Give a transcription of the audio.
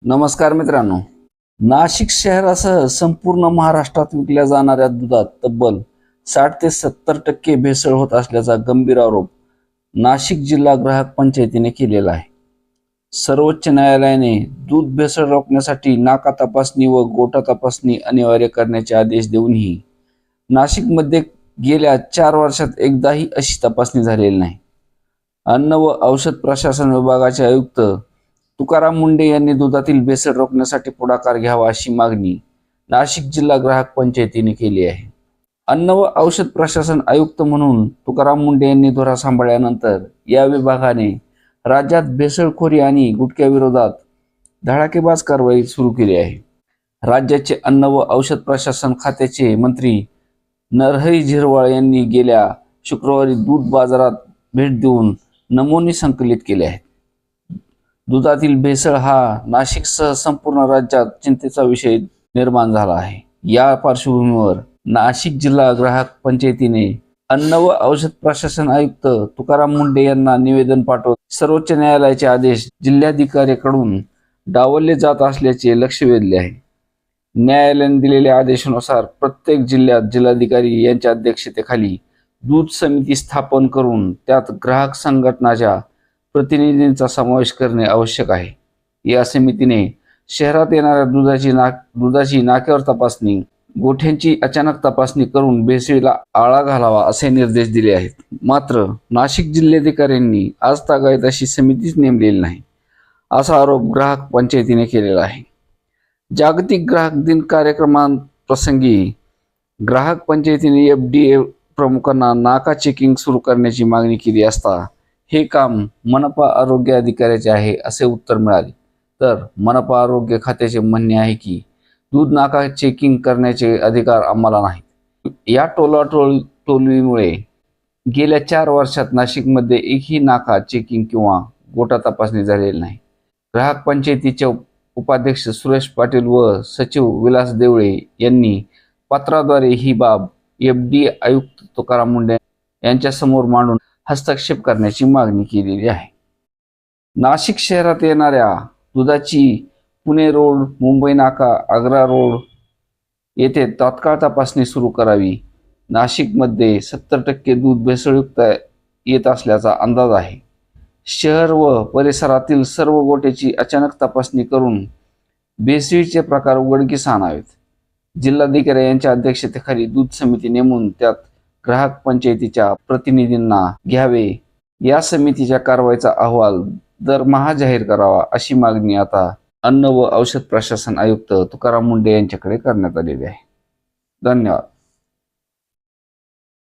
नमस्कार मित्रांनो. नाशिक शहरासह संपूर्ण महाराष्ट्रात विकल्या जाणाऱ्या दुधात तब्बल 60 ते 70% भेसळ होत असल्याचा गंभीर आरोप नाशिक जिल्हा ग्राहक पंचायतीने केलेला आहे. सर्वोच्च न्यायालयाने दूध भेसळ रोखण्यासाठी नाका तपासणी व गोठा तपासणी अनिवार्य करण्याचे आदेश देऊनही नाशिकमध्ये गेल्या 4 वर्षात एकदाही अशी तपासणी झालेली नाही. अन्न व औषध प्रशासन विभागाचे आयुक्त तुकाराम मुंढे यांनी दुधातील भेसळ रोखण्यासाठी पुढाकार घ्यावा अशी मागणी नाशिक जिल्हा ग्राहक पंचायतीने केली आहे. अन्न व औषध प्रशासन आयुक्त म्हणून तुकाराम मुंढे यांनी धुरा सांभाळल्यानंतर या विभागाने राज्यात भेसळखोरी आणि गुटख्याविरोधात धडाकेबाज कारवाई सुरू केली आहे. राज्याचे अन्न व औषध प्रशासन खात्याचे मंत्री नरहरी झिरवाळ यांनी गेल्या शुक्रवारी दूध बाजारात भेट देऊन नमुने संकलित केले आहेत. दुधातील भेसळ हा नाशिकसह संपूर्ण राज्यात चिंतेचा विषय निर्माण झाला आहे. या पार्श्वभूमीवर नाशिक जिल्हा ग्राहक पंचायतीने अन्न व औषध प्रशासन आयुक्त तुकाराम मुंढे यांना निवेदन पाठवत सर्वोच्च न्यायालयाचे आदेश जिल्हाधिकाऱ्यांकडून डावलले जात असल्याचे लक्ष वेधले आहे. न्यायालयाने दिलेल्या आदेशानुसार प्रत्येक जिल्ह्यात जिल्हाधिकारी यांच्या अध्यक्षतेखाली दूध समिती स्थापन करून त्यात ग्राहक संघटनाच्या प्रतिनिधींचा समावेश करणे आवश्यक आहे. या समितीने शहरात येणाऱ्या दुधाची नाक्यावर तपासणी, गोठ्यांची अचानक तपासणी करून भेसळीला आळा घालावा असे निर्देश दिले आहेत. मात्र नाशिक जिल्हाधिकाऱ्यांनी आज तागायत अशी समितीच नेमलेली नाही असा आरोप ग्राहक पंचायतीने केलेला आहे. जागतिक ग्राहक दिन कार्यक्रमाप्रसंगी ग्राहक पंचायतीने FDA प्रमुखांना नाका चेकिंग सुरू करण्याची मागणी केली असता हे काम मनपा आरोग्य अधिकाऱ्याचे आहे असे उत्तर मिळाले. तर मनपा आरोग्य खात्याचे म्हणणे आहे की दूध नाका चेकिंग करण्याचे अधिकार आम्हाला नाहीत. या टोलवीमुळे गेल्या 4 वर्षात नाशिकमध्ये एकही नाका चेकिंग किंवा गोठा तपासणी झालेली नाही. ग्राहक पंचायतीचे उपाध्यक्ष सुरेश पाटील व सचिव विलास देवळे यांनी पत्राद्वारे ही बाब FD आयुक्त तुकाराम मुंढे यांच्यासमोर मांडून हस्तक्षेप करण्याची मागणी केलेली आहे. नाशिक शहरात येणाऱ्या दुधाची पुणे रोड, मुंबई नाका, आग्रा रोड येथे तात्काळ तपासणी सुरू करावी. नाशिकमध्ये 70% दूध भेसळयुक्त येत असल्याचा अंदाज आहे. शहर व परिसरातील सर्व गोठ्याची अचानक तपासणी करून भेसळीचे प्रकार उघडकीस आणावेत. जिल्हाधिकारी यांच्या अध्यक्षतेखाली दूध समिती नेमून त्यात ग्राहक पंचायतीच्या प्रतिनिधींना घ्यावे. या समितीच्या कारवाईचा अहवाल दरमहा जाहीर करावा अशी मागणी आता अन्न व औषध प्रशासन आयुक्त तुकाराम मुंढे यांच्याकडे करण्यात आलेली आहे. धन्यवाद.